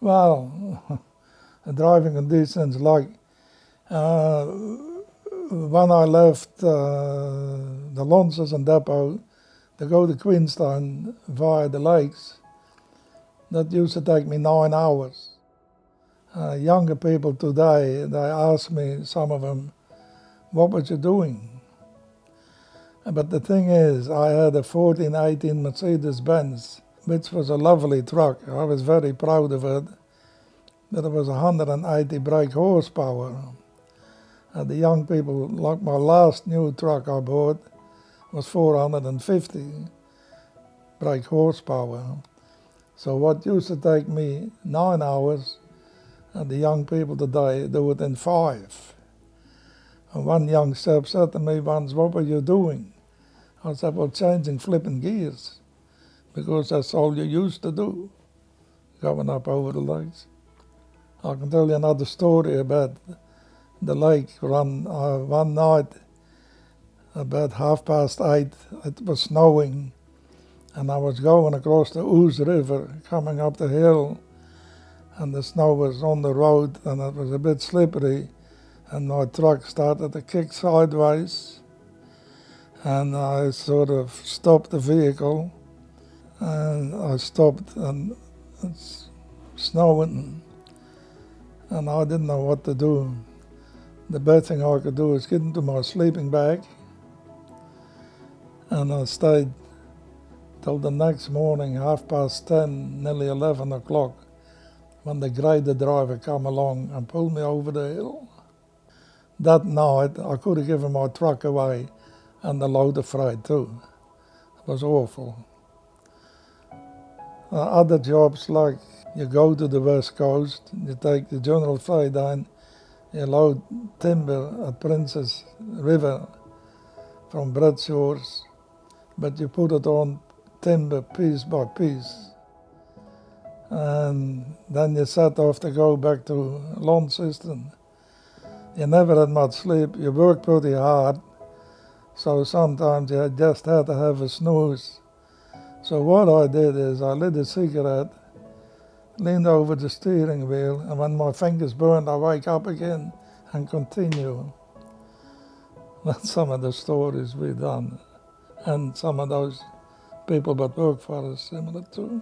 Well, driving conditions like when I left the Launceston depot to go to Queenstown via the lakes, that used to take me 9 hours. Younger people today, they ask me, some of them, what was you doing? But the thing is, I had a 1418 Mercedes-Benz, which was a lovely truck. I was very proud of it. But it was 180 brake horsepower. The young people, like my last new truck I bought, was 450 brake horsepower. So what used to take me 9 hours, the young people today do it in 5. And one young chap said to me once, what were you doing? I said, well, changing flipping gears, because that's all you used to do, going up over the lakes. I can tell you another story about the lake. One night, about 8:30, it was snowing, and I was going across the Ouse River, coming up the hill, and the snow was on the road, and it was a bit slippery, and my truck started to kick sideways, and I sort of stopped the vehicle, and I stopped, and it's snowing, and I didn't know what to do. The best thing I could do is get into my sleeping bag, and I stayed till the next morning, 10:30, nearly 11 o'clock, when the grader driver came along and pulled me over the hill. That night, I could have given my truck away and the load of freight too. It was awful. Other jobs, like you go to the West Coast, you take the general freight in, you load timber at Princess River from Bradshaw's, but you put it on timber piece by piece. And then you set off to go back to Launceston. You never had much sleep, you worked pretty hard, so sometimes you just had to have a snooze. So what I did is I lit a cigarette, leaned over the steering wheel, and when my fingers burned, I wake up again and continue. That's some of the stories we've done, and some of those people that work for us similar too.